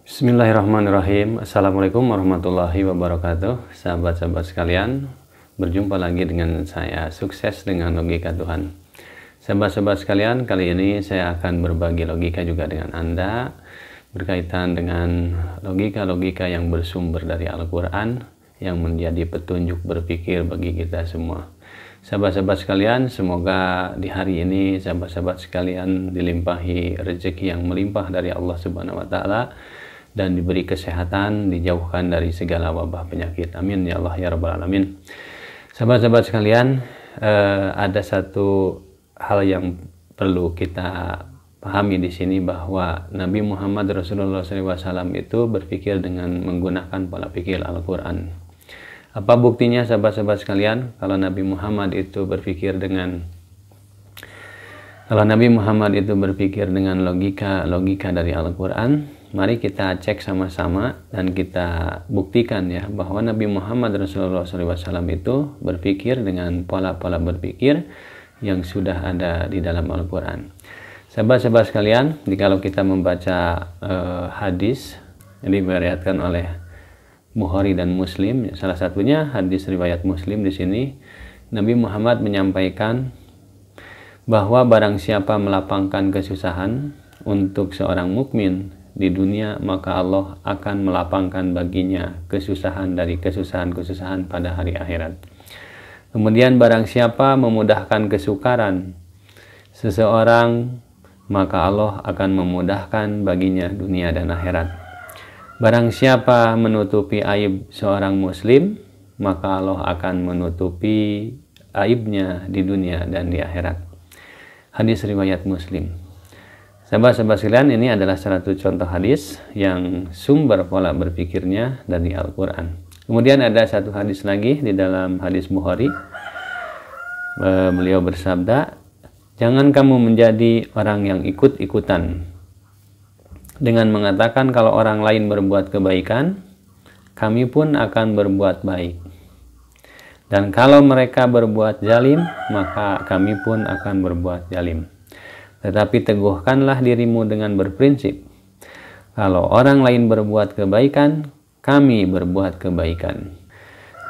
Bismillahirrahmanirrahim. Assalamualaikum warahmatullahi wabarakatuh. Sahabat-sahabat sekalian, berjumpa lagi dengan saya, Sukses dengan Logika Tuhan. Sahabat-sahabat sekalian, kali ini saya akan berbagi logika juga dengan Anda berkaitan dengan logika-logika yang bersumber dari Al-Quran yang menjadi petunjuk berpikir bagi kita semua. Sahabat-sahabat sekalian, semoga di hari ini sahabat-sahabat sekalian dilimpahi rezeki yang melimpah dari Allah Subhanahu wa taala dan diberi kesehatan, dijauhkan dari segala wabah penyakit. Amin ya Allah ya rabbal alamin. Sahabat-sahabat sekalian, ada satu hal yang perlu kita pahami di sini, bahwa Nabi Muhammad Rasulullah SAW itu berpikir dengan menggunakan pola pikir Al-Quran. Apa buktinya sahabat-sahabat sekalian? Kalau Nabi Muhammad itu berpikir dengan logika dari Al-Quran, mari kita cek sama-sama dan kita buktikan ya, bahwa Nabi Muhammad Rasulullah SAW itu berpikir dengan pola-pola berpikir yang sudah ada di dalam Al-Quran. Sahabat-sahabat sekalian, kalau kita membaca hadis yang diriwayatkan oleh Bukhari dan Muslim, salah satunya hadis riwayat Muslim, di sini Nabi Muhammad menyampaikan bahwa barang siapa melapangkan kesusahan untuk seorang mukmin di dunia, maka Allah akan melapangkan baginya kesusahan dari kesusahan-kesusahan pada hari akhirat. Kemudian barang siapa memudahkan kesukaran seseorang, maka Allah akan memudahkan baginya dunia dan akhirat. Barang siapa menutupi aib seorang muslim, maka Allah akan menutupi aibnya di dunia dan di akhirat. Hadis riwayat Muslim. Sahabat-sahabat sekalian, ini adalah satu contoh hadis yang sumber pola berpikirnya dari Al-Quran. Kemudian ada satu hadis lagi di dalam hadis Bukhari. Beliau bersabda, jangan kamu menjadi orang yang ikut-ikutan dengan mengatakan kalau orang lain berbuat kebaikan, kami pun akan berbuat baik. Dan kalau mereka berbuat zalim, maka kami pun akan berbuat zalim. Tetapi teguhkanlah dirimu dengan berprinsip, kalau orang lain berbuat kebaikan, kami berbuat kebaikan.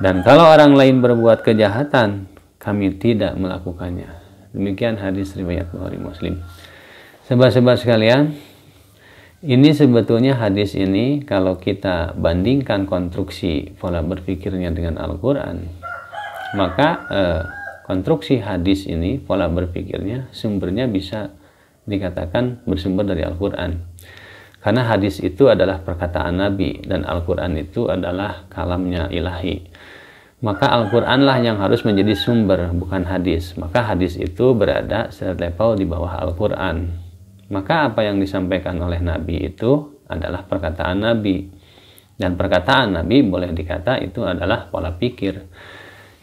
Dan kalau orang lain berbuat kejahatan, kami tidak melakukannya. Demikian hadis riwayat Bukhari Muslim. Sahabat-sahabat sekalian, ini sebetulnya hadis ini kalau kita bandingkan konstruksi pola berpikirnya dengan Al-Quran, maka konstruksi hadis ini, pola berpikirnya, sumbernya bisa dikatakan bersumber dari Al-Quran. Karena hadis itu adalah perkataan Nabi dan Al-Quran itu adalah kalamnya ilahi. Maka Al-Quranlah yang harus menjadi sumber, bukan hadis. Maka hadis itu berada selevel di bawah Al-Quran. Maka apa yang disampaikan oleh Nabi itu adalah perkataan Nabi. Dan perkataan Nabi boleh dikata itu adalah pola pikir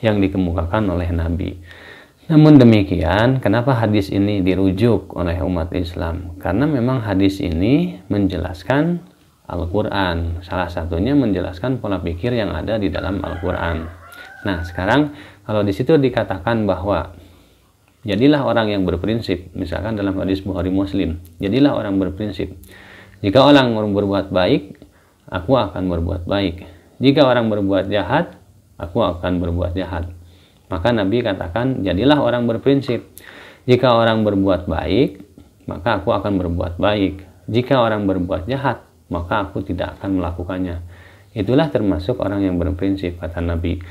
yang dikemukakan oleh Nabi. Namun demikian, kenapa hadis ini dirujuk oleh umat Islam? Karena memang hadis ini menjelaskan Al-Quran. Salah satunya menjelaskan pola pikir yang ada di dalam Al-Quran. Nah, sekarang kalau di situ dikatakan bahwa jadilah orang yang berprinsip, misalkan dalam hadis Bukhari Muslim, jadilah orang berprinsip. Jika orang berbuat baik, aku akan berbuat baik. Jika orang berbuat jahat, aku akan berbuat jahat. Maka Nabi katakan, jadilah orang berprinsip. Jika orang berbuat baik, maka aku akan berbuat baik. Jika orang berbuat jahat, maka aku tidak akan melakukannya. Itulah termasuk orang yang berprinsip, kata Nabi.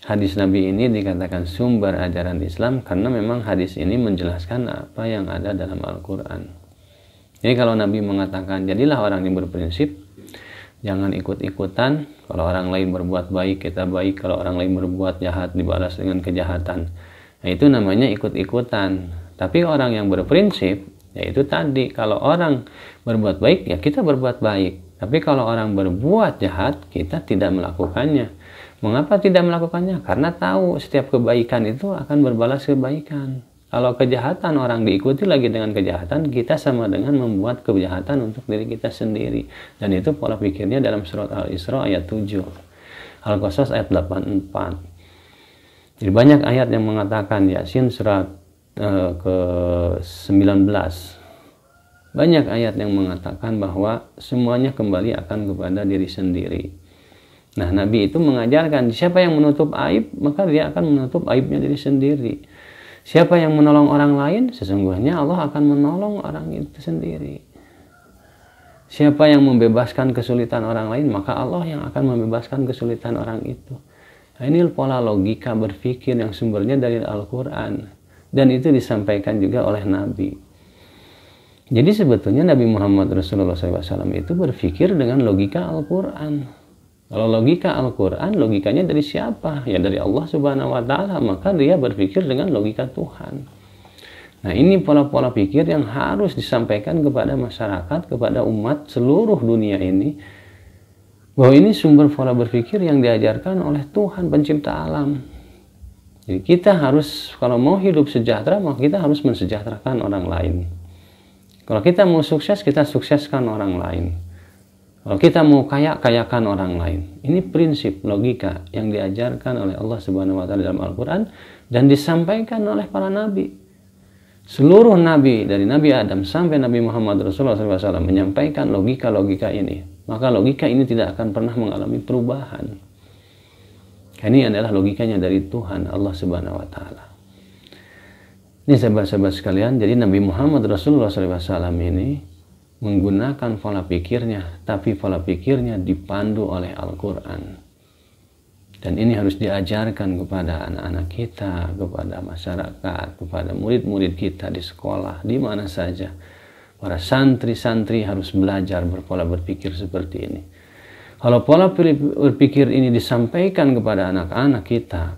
Hadis Nabi ini dikatakan sumber ajaran Islam karena memang hadis ini menjelaskan apa yang ada dalam Al-Quran. Jadi kalau Nabi mengatakan jadilah orang yang berprinsip, jangan ikut-ikutan. Kalau orang lain berbuat baik, kita baik. Kalau orang lain berbuat jahat, dibalas dengan kejahatan. Nah, itu namanya ikut-ikutan. Tapi orang yang berprinsip, yaitu tadi, kalau orang berbuat baik, ya kita berbuat baik. Tapi kalau orang berbuat jahat, kita tidak melakukannya. Mengapa tidak melakukannya? Karena tahu setiap kebaikan itu akan berbalas kebaikan. Kalau kejahatan orang diikuti lagi dengan kejahatan, kita sama dengan membuat kejahatan untuk diri kita sendiri. Dan itu pola pikirnya dalam surat Al-Isra ayat 7. Al-Qasas ayat 84. Jadi banyak ayat yang mengatakan, Yasin surat ke-19 Banyak ayat yang mengatakan bahwa semuanya kembali akan kepada diri sendiri. Nah, Nabi itu mengajarkan siapa yang menutup aib, maka dia akan menutup aibnya diri sendiri. Siapa yang menolong orang lain, sesungguhnya Allah akan menolong orang itu sendiri. Siapa yang membebaskan kesulitan orang lain, maka Allah yang akan membebaskan kesulitan orang itu. Nah, ini pola logika berpikir yang sumbernya dari Al-Quran. Dan itu disampaikan juga oleh Nabi. Jadi sebetulnya Nabi Muhammad Rasulullah SAW itu berpikir dengan logika Al-Quran. Kalau logika Al-Quran, logikanya dari siapa? Ya dari Allah Subhanahu wa Ta'ala. Maka dia berpikir dengan logika Tuhan. Nah, ini pola-pola pikir yang harus disampaikan kepada masyarakat, kepada umat seluruh dunia ini. Bahwa ini sumber pola berpikir yang diajarkan oleh Tuhan pencipta alam. Jadi kita harus, kalau mau hidup sejahtera, maka kita harus mensejahterakan orang lain. Kalau kita mau sukses, kita sukseskan orang lain. Kalau kita mau kaya, kayakan orang lain. Ini prinsip logika yang diajarkan oleh Allah Subhanahu wa Ta'ala dalam Al-Quran dan disampaikan oleh para nabi. Seluruh nabi dari Nabi Adam sampai Nabi Muhammad Rasulullah SAW menyampaikan logika-logika ini. Maka logika ini tidak akan pernah mengalami perubahan. Ini adalah logikanya dari Tuhan Allah Subhanahu wa Ta'ala. Ini sahabat-sahabat sekalian, jadi Nabi Muhammad Rasulullah SAW ini menggunakan pola pikirnya, tapi pola pikirnya dipandu oleh Al-Quran. Dan ini harus diajarkan kepada anak-anak kita, kepada masyarakat, kepada murid-murid kita di sekolah, di mana saja. Para santri-santri harus belajar berpola berpikir seperti ini. Kalau pola berpikir ini disampaikan kepada anak-anak kita,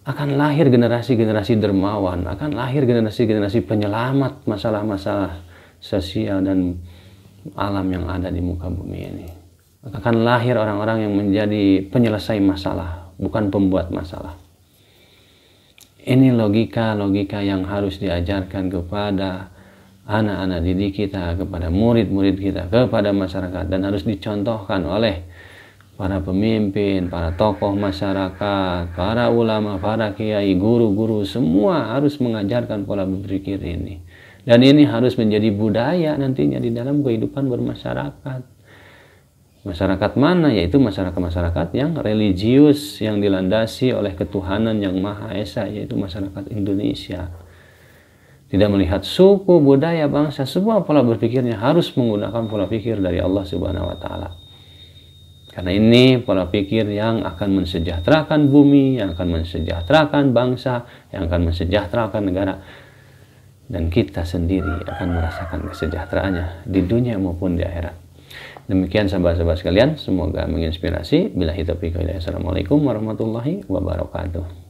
akan lahir generasi-generasi dermawan, akan lahir generasi-generasi penyelamat masalah-masalah sosial dan alam yang ada di muka bumi ini. Akan lahir orang-orang yang menjadi penyelesai masalah, bukan pembuat masalah. Ini logika-logika yang harus diajarkan kepada anak-anak didik kita, kepada murid-murid kita, kepada masyarakat, dan harus dicontohkan oleh para pemimpin, para tokoh masyarakat, para ulama, para kiai, guru-guru, semua harus mengajarkan pola berpikir ini. Dan ini harus menjadi budaya nantinya di dalam kehidupan bermasyarakat. Masyarakat mana? Yaitu masyarakat-masyarakat yang religius, yang dilandasi oleh ketuhanan yang Maha Esa, yaitu masyarakat Indonesia. Tidak melihat suku, budaya, bangsa, semua pola berpikirnya harus menggunakan pola pikir dari Allah Subhanahu wa Ta'ala. Karena ini pola pikir yang akan mensejahterakan bumi, yang akan mensejahterakan bangsa, yang akan mensejahterakan negara. Dan kita sendiri akan merasakan kesejahteraannya di dunia maupun di akhirat. Demikian sahabat-sahabat sekalian, semoga menginspirasi. Billahi taufiq wal hidayah. Assalamualaikum warahmatullahi wabarakatuh.